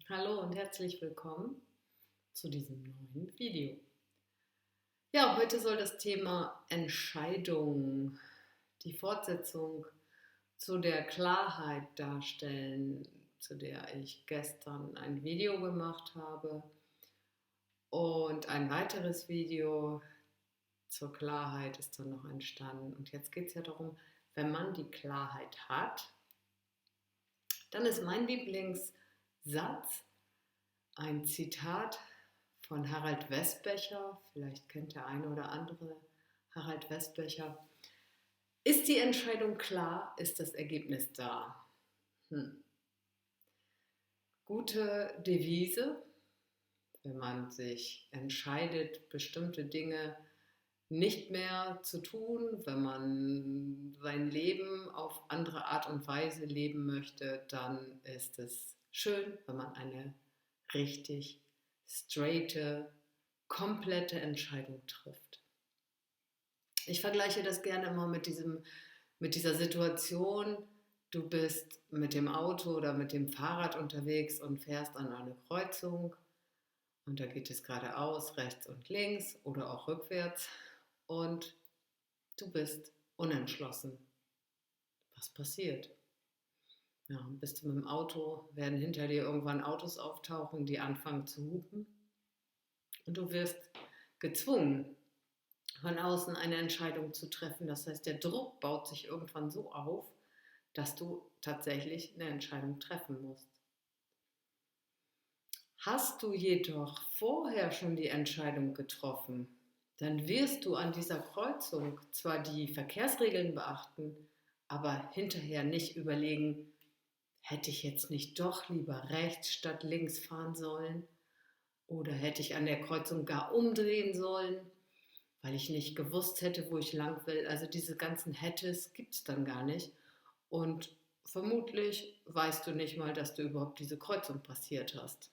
Hallo und herzlich willkommen zu diesem neuen Video. Ja, heute soll das Thema Entscheidung, die Fortsetzung zu der Klarheit darstellen, zu der ich gestern ein Video gemacht habe und ein weiteres Video zur Klarheit ist dann noch entstanden. Und jetzt geht es ja darum, wenn man die Klarheit hat, dann ist mein Lieblingssatz ein Zitat von Harald Westbecher, vielleicht kennt der eine oder andere Harald Westbecher. Ist die Entscheidung klar, ist das Ergebnis da. Gute Devise, wenn man sich entscheidet, bestimmte Dinge nicht mehr zu tun, wenn man sein Leben auf andere Art und Weise leben möchte, dann ist es schön, wenn man eine richtig straighte, komplette Entscheidung trifft. Ich vergleiche das gerne immer mit dieser Situation, du bist mit dem Auto oder mit dem Fahrrad unterwegs und fährst an eine Kreuzung und da geht es geradeaus, rechts und links oder auch rückwärts und du bist unentschlossen. Was passiert? Ja, bist du mit dem Auto, werden hinter dir irgendwann Autos auftauchen, die anfangen zu hupen und du wirst gezwungen, von außen eine Entscheidung zu treffen. Das heißt, der Druck baut sich irgendwann so auf, dass du tatsächlich eine Entscheidung treffen musst. Hast du jedoch vorher schon die Entscheidung getroffen, dann wirst du an dieser Kreuzung zwar die Verkehrsregeln beachten, aber hinterher nicht überlegen, hätte ich jetzt nicht doch lieber rechts statt links fahren sollen oder hätte ich an der Kreuzung gar umdrehen sollen, weil ich nicht gewusst hätte, wo ich lang will. Also diese ganzen Hättes gibt es dann gar nicht. Und vermutlich weißt du nicht mal, dass du überhaupt diese Kreuzung passiert hast,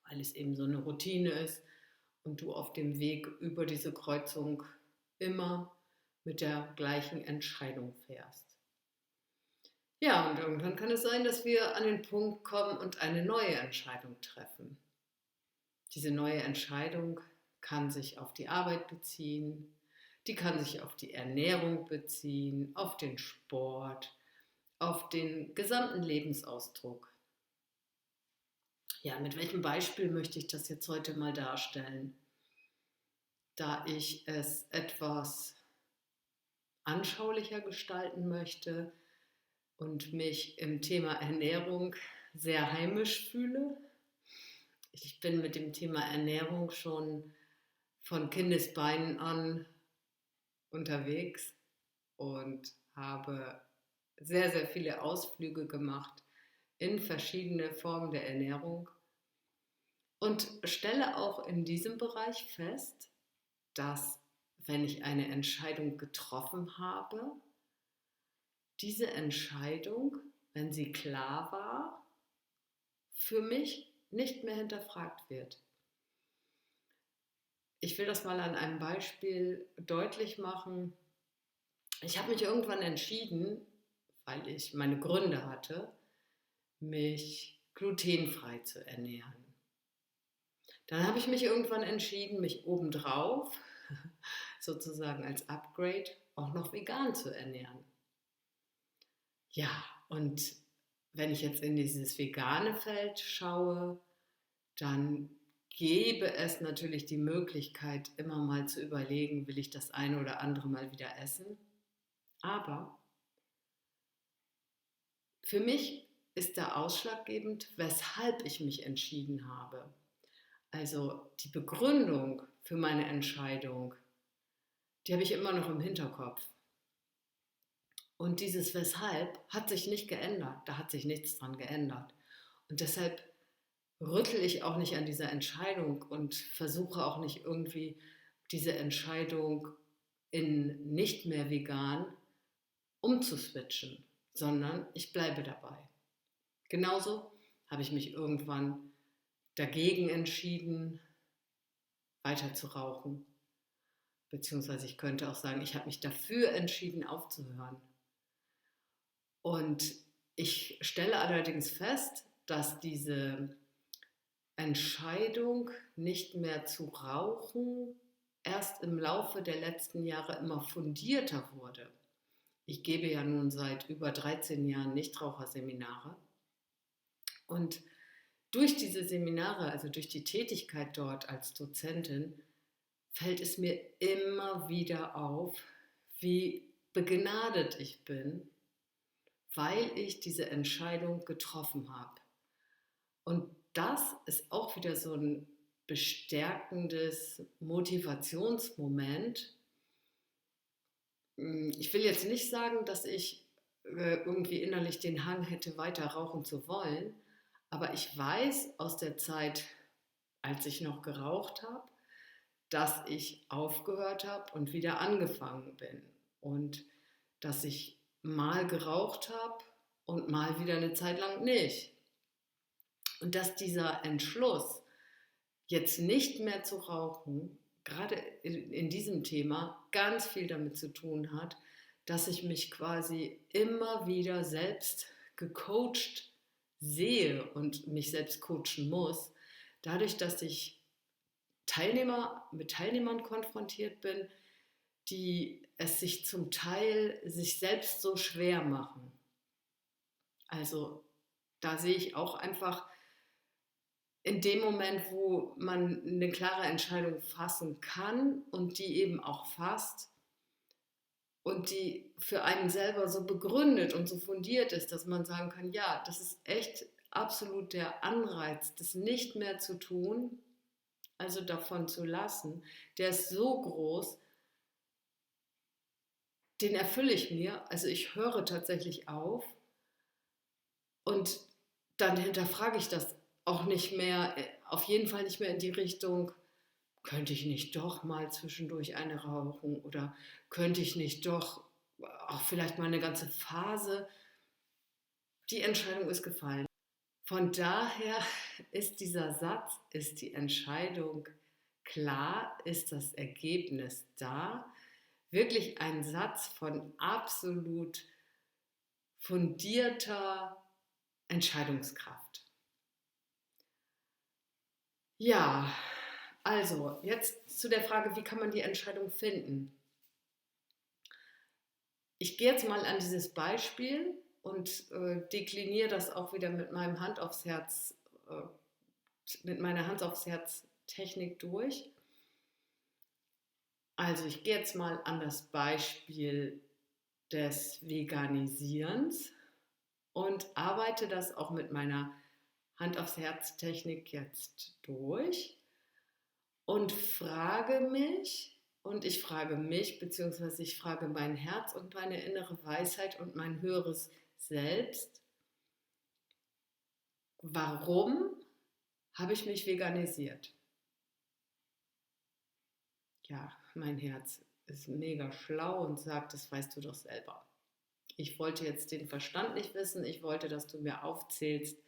weil es eben so eine Routine ist und du auf dem Weg über diese Kreuzung immer mit der gleichen Entscheidung fährst. Ja, und irgendwann kann es sein, dass wir an den Punkt kommen und eine neue Entscheidung treffen. Diese neue Entscheidung kann sich auf die Arbeit beziehen, die kann sich auf die Ernährung beziehen, auf den Sport, auf den gesamten Lebensausdruck. Ja, mit welchem Beispiel möchte ich das jetzt heute mal darstellen? Da ich es etwas anschaulicher gestalten möchte und mich im Thema Ernährung sehr heimisch fühle. Ich bin mit dem Thema Ernährung schon von Kindesbeinen an unterwegs und habe sehr, sehr viele Ausflüge gemacht in verschiedene Formen der Ernährung und stelle auch in diesem Bereich fest, dass wenn ich eine Entscheidung getroffen habe, diese Entscheidung, wenn sie klar war, für mich nicht mehr hinterfragt wird. Ich will das mal an einem Beispiel deutlich machen. Ich habe mich irgendwann entschieden, weil ich meine Gründe hatte, mich glutenfrei zu ernähren. Dann habe ich mich irgendwann entschieden, mich obendrauf, sozusagen als Upgrade, auch noch vegan zu ernähren. Ja, und wenn ich jetzt in dieses vegane Feld schaue, dann gäbe es natürlich die Möglichkeit, immer mal zu überlegen, will ich das eine oder andere mal wieder essen. Aber für mich ist da ausschlaggebend, weshalb ich mich entschieden habe. Also die Begründung für meine Entscheidung, die habe ich immer noch im Hinterkopf. Und dieses Weshalb hat sich nicht geändert. Da hat sich nichts dran geändert. Und deshalb rüttel ich auch nicht an dieser Entscheidung und versuche auch nicht irgendwie diese Entscheidung in nicht mehr vegan umzuswitchen, sondern ich bleibe dabei. Genauso habe ich mich irgendwann dagegen entschieden, weiter zu rauchen. Beziehungsweise ich könnte auch sagen, ich habe mich dafür entschieden, aufzuhören. Und ich stelle allerdings fest, dass diese Entscheidung, nicht mehr zu rauchen, erst im Laufe der letzten Jahre immer fundierter wurde. Ich gebe ja nun seit über 13 Jahren Nichtraucherseminare und durch diese Seminare, also durch die Tätigkeit dort als Dozentin, fällt es mir immer wieder auf, wie begnadet ich bin, weil ich diese Entscheidung getroffen habe. Und das ist auch wieder so ein bestärkendes Motivationsmoment. Ich will jetzt nicht sagen, dass ich irgendwie innerlich den Hang hätte, weiter rauchen zu wollen, aber ich weiß aus der Zeit, als ich noch geraucht habe, dass ich aufgehört habe und wieder angefangen bin und dass ich mal geraucht habe und mal wieder eine Zeit lang nicht. Und dass dieser Entschluss, jetzt nicht mehr zu rauchen, gerade in diesem Thema ganz viel damit zu tun hat, dass ich mich quasi immer wieder selbst gecoacht sehe und mich selbst coachen muss, dadurch, dass ich mit Teilnehmern konfrontiert bin, die es sich zum Teil sich selbst so schwer machen. Also da sehe ich auch einfach in dem Moment, wo man eine klare Entscheidung fassen kann und die eben auch fasst und die für einen selber so begründet und so fundiert ist, dass man sagen kann, ja, das ist echt absolut der Anreiz, das nicht mehr zu tun, also davon zu lassen, der ist so groß, den erfülle ich mir. Also ich höre tatsächlich auf und dann hinterfrage ich das auch nicht mehr, auf jeden Fall nicht mehr in die Richtung, könnte ich nicht doch mal zwischendurch eine rauchen oder könnte ich nicht doch auch vielleicht mal eine ganze Phase. Die Entscheidung ist gefallen. Von daher ist dieser Satz, ist die Entscheidung klar, ist das Ergebnis da, wirklich ein Satz von absolut fundierter Entscheidungskraft. Ja, also jetzt zu der Frage, wie kann man die Entscheidung finden? Ich gehe jetzt mal an dieses Beispiel und dekliniere das auch wieder mit meinem Hand aufs Herz, mit meiner Hand aufs Herz Technik durch. Also ich gehe jetzt mal an das Beispiel des Veganisierens und arbeite das auch mit meiner Hand aufs Herz Technik jetzt durch und ich frage mich, beziehungsweise ich frage mein Herz und meine innere Weisheit und mein höheres Selbst, warum habe ich mich veganisiert? Ja, mein Herz ist mega schlau und sagt, das weißt du doch selber. Ich wollte jetzt den Verstand nicht wissen, ich wollte, dass du mir aufzählst,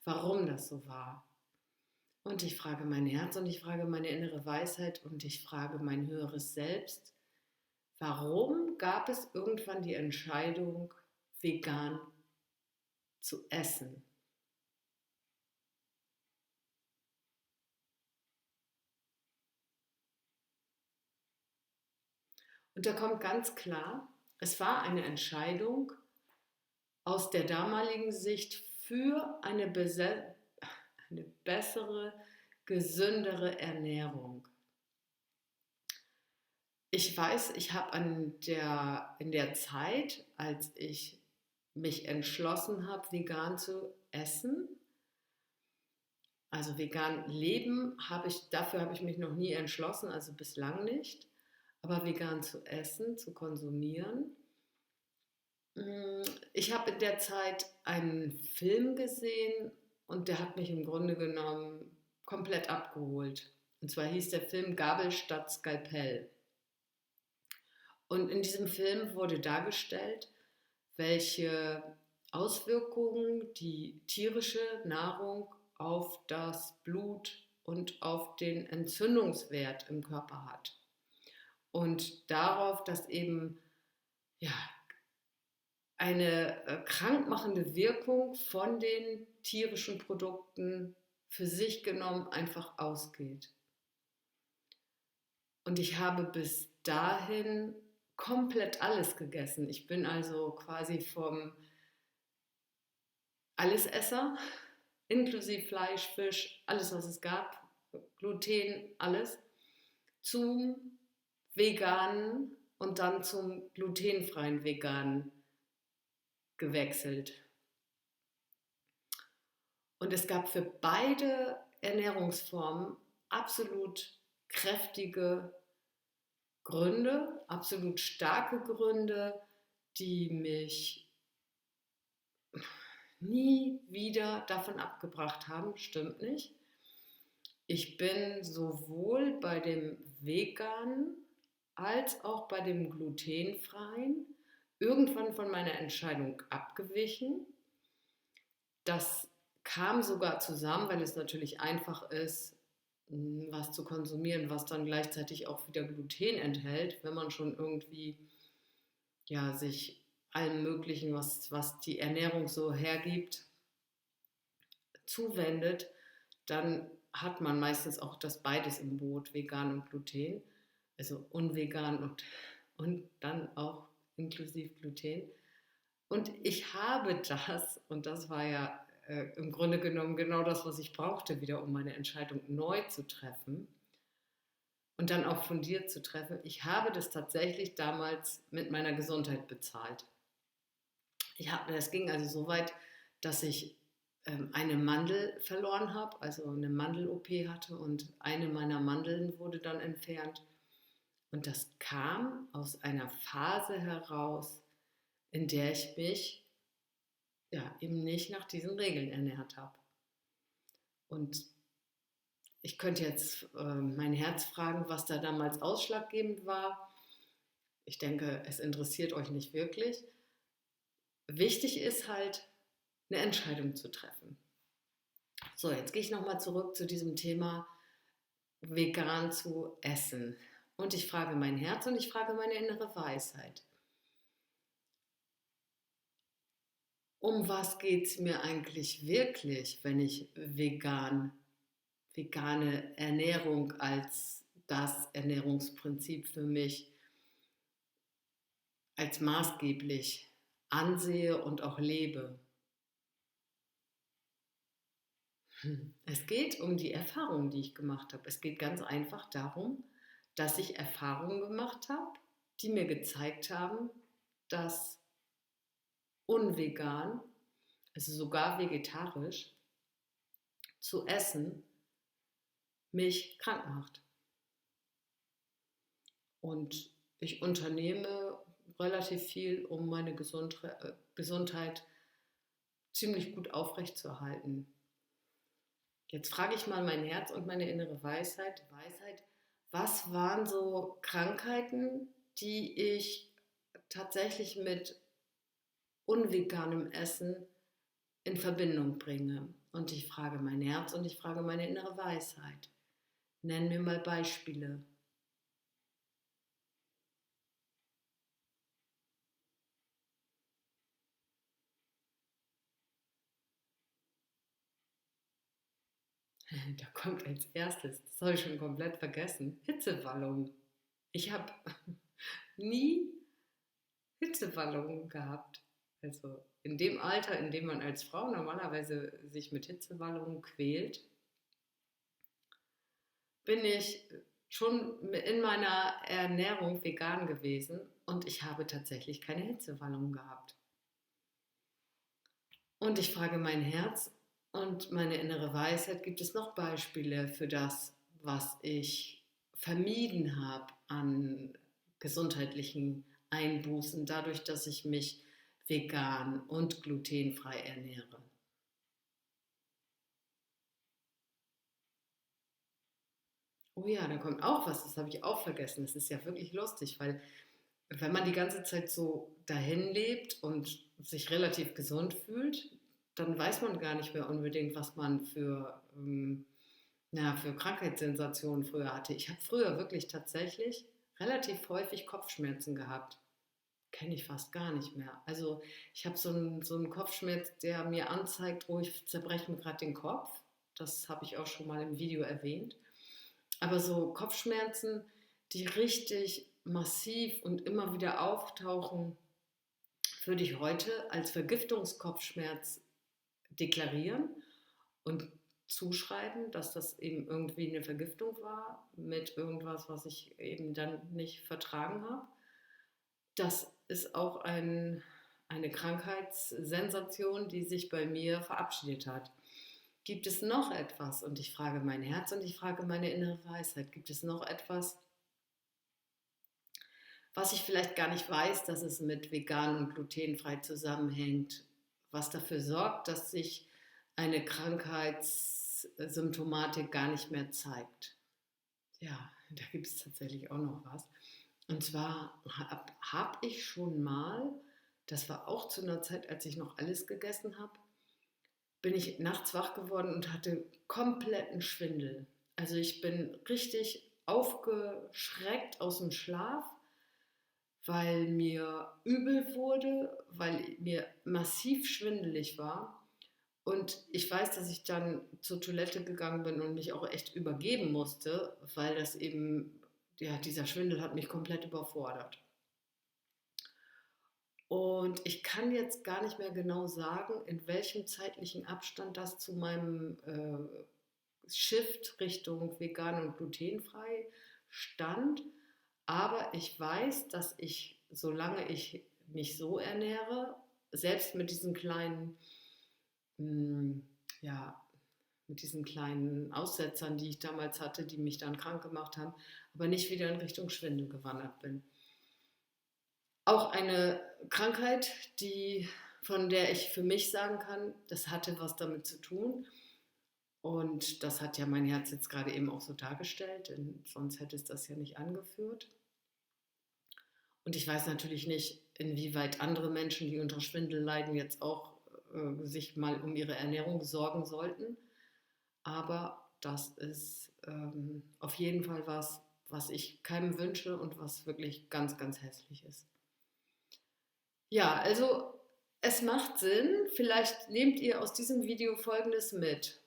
warum das so war. Und ich frage mein Herz und ich frage meine innere Weisheit und ich frage mein höheres Selbst, warum gab es irgendwann die Entscheidung, vegan zu essen? Und da kommt ganz klar, es war eine Entscheidung aus der damaligen Sicht für eine bessere, gesündere Ernährung. Ich weiß, ich habe in der Zeit, als ich mich entschlossen habe, vegan zu essen, also vegan leben, dafür habe ich mich noch nie entschlossen, also bislang nicht, aber vegan zu essen, zu konsumieren. Ich habe in der Zeit einen Film gesehen und der hat mich im Grunde genommen komplett abgeholt. Und zwar hieß der Film Gabel statt Skalpell. Und in diesem Film wurde dargestellt, welche Auswirkungen die tierische Nahrung auf das Blut und auf den Entzündungswert im Körper hat. Und darauf, dass eben ja, eine krankmachende Wirkung von den tierischen Produkten für sich genommen einfach ausgeht. Und ich habe bis dahin komplett alles gegessen. Ich bin also quasi vom Allesesser, inklusive Fleisch, Fisch, alles was es gab, Gluten, alles, zum Veganen und dann zum glutenfreien Veganen gewechselt. Und es gab für beide Ernährungsformen absolut kräftige Gründe, absolut starke Gründe, die mich nie wieder davon abgebracht haben. Stimmt nicht. Ich bin sowohl bei dem Veganen als auch bei dem Glutenfreien irgendwann von meiner Entscheidung abgewichen. Das kam sogar zusammen, weil es natürlich einfach ist, was zu konsumieren, was dann gleichzeitig auch wieder Gluten enthält, wenn man schon irgendwie ja, sich allem Möglichen, was die Ernährung so hergibt, zuwendet, dann hat man meistens auch das beides im Boot, vegan und Gluten, also unvegan und dann auch inklusive Gluten. Und ich habe das, und das war ja im Grunde genommen genau das, was ich brauchte, wieder um meine Entscheidung neu zu treffen und dann auch fundiert zu treffen. Ich habe das tatsächlich damals mit meiner Gesundheit bezahlt. Das ging also so weit, dass ich eine Mandel verloren habe, also eine Mandel-OP hatte und eine meiner Mandeln wurde dann entfernt. Und das kam aus einer Phase heraus, in der ich mich ja eben nicht nach diesen Regeln ernährt habe. Und ich könnte jetzt mein Herz fragen, was da damals ausschlaggebend war. Ich denke, es interessiert euch nicht wirklich. Wichtig ist halt, eine Entscheidung zu treffen. So, jetzt gehe ich nochmal zurück zu diesem Thema vegan zu essen. Und ich frage mein Herz und ich frage meine innere Weisheit. Um was geht es mir eigentlich wirklich, wenn ich vegane Ernährung als das Ernährungsprinzip für mich als maßgeblich ansehe und auch lebe? Es geht um die Erfahrungen, die ich gemacht habe. Es geht ganz einfach darum, dass ich Erfahrungen gemacht habe, die mir gezeigt haben, dass unvegan, also sogar vegetarisch, zu essen mich krank macht. Und ich unternehme relativ viel, um meine Gesundheit ziemlich gut aufrechtzuerhalten. Jetzt frage ich mal mein Herz und meine innere Weisheit, was waren so Krankheiten, die ich tatsächlich mit unveganem Essen in Verbindung bringe? Und ich frage mein Herz und ich frage meine innere Weisheit. Nenn mir mal Beispiele. Da kommt als erstes, das habe ich schon komplett vergessen, Hitzewallung. Ich habe nie Hitzewallungen gehabt. Also in dem Alter, in dem man als Frau normalerweise sich mit Hitzewallungen quält, bin ich schon in meiner Ernährung vegan gewesen und ich habe tatsächlich keine Hitzewallungen gehabt. Und ich frage mein Herz und meine innere Weisheit, gibt es noch Beispiele für das, was ich vermieden habe an gesundheitlichen Einbußen, dadurch, dass ich mich vegan und glutenfrei ernähre? Oh ja, da kommt auch was, das habe ich auch vergessen. Das ist ja wirklich lustig, weil wenn man die ganze Zeit so dahin lebt und sich relativ gesund fühlt, dann weiß man gar nicht mehr unbedingt, was man für Krankheitssensationen früher hatte. Ich habe früher wirklich tatsächlich relativ häufig Kopfschmerzen gehabt. kenne ich fast gar nicht mehr. Also ich habe so einen Kopfschmerz, der mir anzeigt, oh, ich zerbreche mir gerade den Kopf. Das habe ich auch schon mal im Video erwähnt. Aber so Kopfschmerzen, die richtig massiv und immer wieder auftauchen, würde ich heute als Vergiftungskopfschmerz deklarieren und zuschreiben, dass das eben irgendwie eine Vergiftung war mit irgendwas, was ich eben dann nicht vertragen habe. Das ist auch eine Krankheitssensation, die sich bei mir verabschiedet hat. Gibt es noch etwas? Und ich frage mein Herz und ich frage meine innere Weisheit. Gibt es noch etwas, was ich vielleicht gar nicht weiß, dass es mit vegan und glutenfrei zusammenhängt, was dafür sorgt, dass sich eine Krankheitssymptomatik gar nicht mehr zeigt? Ja, da gibt es tatsächlich auch noch was. Und zwar habe ich schon mal, das war auch zu einer Zeit, als ich noch alles gegessen habe, bin ich nachts wach geworden und hatte kompletten Schwindel. Also ich bin richtig aufgeschreckt aus dem Schlaf, weil mir übel wurde, weil mir massiv schwindelig war. Und ich weiß, dass ich dann zur Toilette gegangen bin und mich auch echt übergeben musste, weil das eben, ja, dieser Schwindel hat mich komplett überfordert. Und ich kann jetzt gar nicht mehr genau sagen, in welchem zeitlichen Abstand das zu meinem Shift Richtung vegan und glutenfrei stand. Aber ich weiß, dass ich, solange ich mich so ernähre, selbst mit diesen kleinen, ja, mit diesen kleinen Aussetzern, die ich damals hatte, die mich dann krank gemacht haben, aber nicht wieder in Richtung Schwindel gewandert bin. Auch eine Krankheit, von der ich für mich sagen kann, das hatte was damit zu tun. Und das hat ja mein Herz jetzt gerade eben auch so dargestellt, denn sonst hätte es das ja nicht angeführt. Und ich weiß natürlich nicht, inwieweit andere Menschen, die unter Schwindel leiden, jetzt auch sich mal um ihre Ernährung sorgen sollten. Aber das ist auf jeden Fall was, was ich keinem wünsche und was wirklich ganz, ganz hässlich ist. Ja, also es macht Sinn. Vielleicht nehmt ihr aus diesem Video Folgendes mit.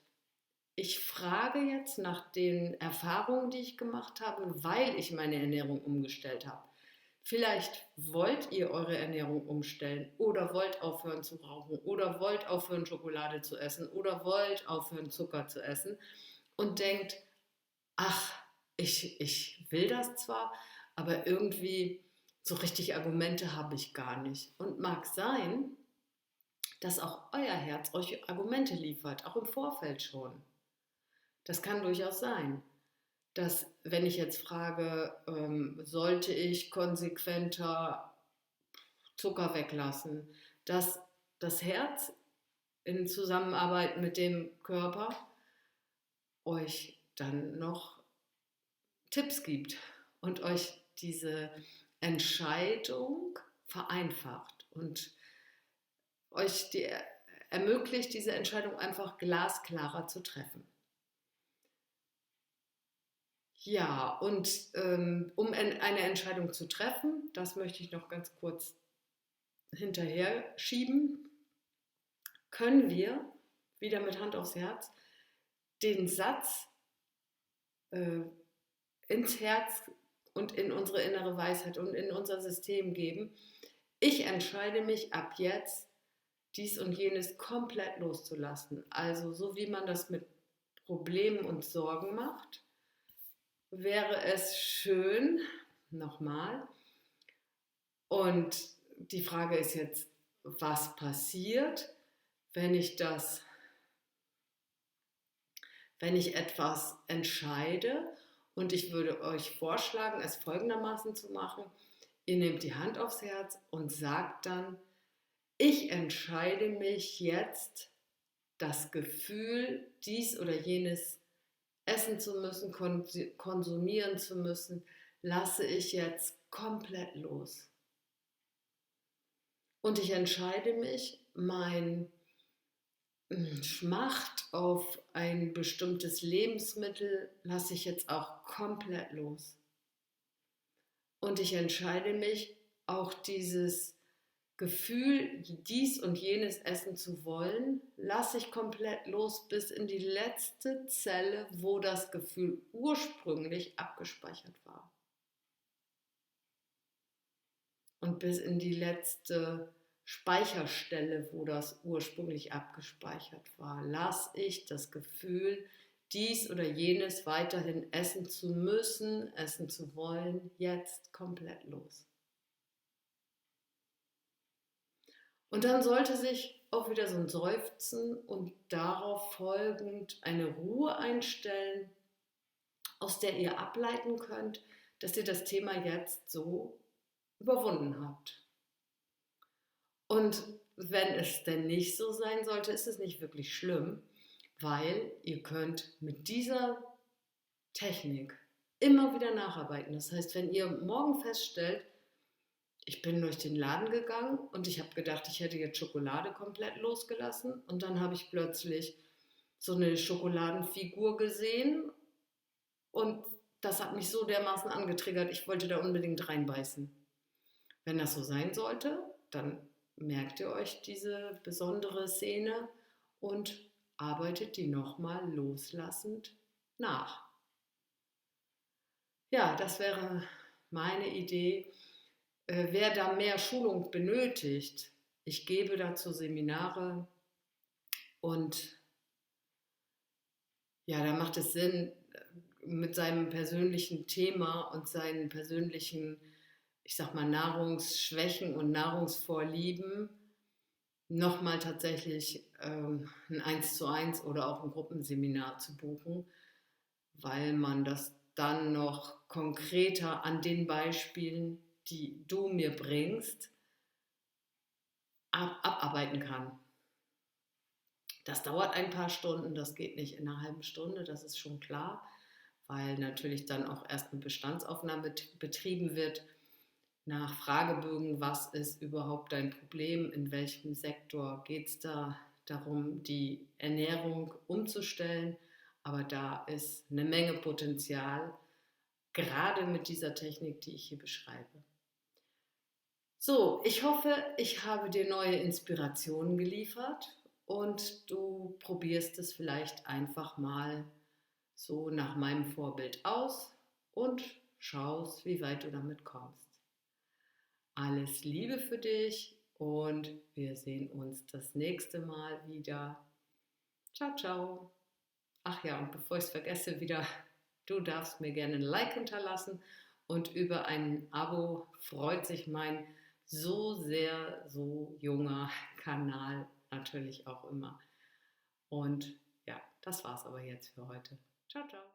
Ich frage jetzt nach den Erfahrungen, die ich gemacht habe, weil ich meine Ernährung umgestellt habe. Vielleicht wollt ihr eure Ernährung umstellen oder wollt aufhören zu rauchen oder wollt aufhören Schokolade zu essen oder wollt aufhören Zucker zu essen und denkt, ach, ich will das zwar, aber irgendwie so richtig Argumente habe ich gar nicht. Und mag sein, dass auch euer Herz euch Argumente liefert, auch im Vorfeld schon. Das kann durchaus sein, dass wenn ich jetzt frage, sollte ich konsequenter Zucker weglassen, dass das Herz in Zusammenarbeit mit dem Körper euch dann noch Tipps gibt und euch diese Entscheidung vereinfacht und euch ermöglicht, diese Entscheidung einfach glasklarer zu treffen. Ja, und um eine Entscheidung zu treffen, das möchte ich noch ganz kurz hinterher schieben, können wir, wieder mit Hand aufs Herz, den Satz ins Herz und in unsere innere Weisheit und in unser System geben. Ich entscheide mich ab jetzt, dies und jenes komplett loszulassen. Also so wie man das mit Problemen und Sorgen macht, wäre es schön, nochmal, und die Frage ist jetzt, was passiert, wenn ich etwas entscheide, und ich würde euch vorschlagen, es folgendermaßen zu machen. Ihr nehmt die Hand aufs Herz und sagt dann, ich entscheide mich jetzt, das Gefühl, dies oder jenes essen zu müssen, konsumieren zu müssen, lasse ich jetzt komplett los. Und ich entscheide mich, mein Schmacht auf ein bestimmtes Lebensmittel lasse ich jetzt auch komplett los. Und ich entscheide mich, auch dieses Gefühl, dies und jenes essen zu wollen, lasse ich komplett los bis in die letzte Zelle, wo das Gefühl ursprünglich abgespeichert war. Und bis in die letzte Speicherstelle, wo das ursprünglich abgespeichert war, lasse ich das Gefühl, dies oder jenes weiterhin essen zu müssen, essen zu wollen, jetzt komplett los. Und dann sollte sich auch wieder so ein Seufzen und darauf folgend eine Ruhe einstellen, aus der ihr ableiten könnt, dass ihr das Thema jetzt so überwunden habt. Und wenn es denn nicht so sein sollte, ist es nicht wirklich schlimm, weil ihr könnt mit dieser Technik immer wieder nacharbeiten. Das heißt, wenn ihr morgen feststellt, ich bin durch den Laden gegangen und ich habe gedacht, ich hätte jetzt Schokolade komplett losgelassen und dann habe ich plötzlich so eine Schokoladenfigur gesehen und das hat mich so dermaßen angetriggert, ich wollte da unbedingt reinbeißen. Wenn das so sein sollte, dann merkt ihr euch diese besondere Szene und arbeitet die nochmal loslassend nach. Ja, das wäre meine Idee. Wer da mehr Schulung benötigt, ich gebe dazu Seminare und ja, da macht es Sinn, mit seinem persönlichen Thema und seinen persönlichen, ich sag mal, Nahrungsschwächen und Nahrungsvorlieben nochmal tatsächlich ein 1:1 oder auch ein Gruppenseminar zu buchen, weil man das dann noch konkreter an den Beispielen, die du mir bringst, abarbeiten kann. Das dauert ein paar Stunden, das geht nicht in einer halben Stunde, das ist schon klar, weil natürlich dann auch erst eine Bestandsaufnahme betrieben wird nach Fragebögen, was ist überhaupt dein Problem, in welchem Sektor geht es da darum, die Ernährung umzustellen. Aber da ist eine Menge Potenzial, gerade mit dieser Technik, die ich hier beschreibe. So, ich hoffe, ich habe dir neue Inspirationen geliefert und du probierst es vielleicht einfach mal so nach meinem Vorbild aus und schaust, wie weit du damit kommst. Alles Liebe für dich und wir sehen uns das nächste Mal wieder. Ciao, ciao. Ach ja, und bevor ich es vergesse, wieder, du darfst mir gerne ein Like hinterlassen und über ein Abo freut sich mein so sehr, so junger Kanal natürlich auch immer. Und ja, das war's aber jetzt für heute. Ciao, ciao.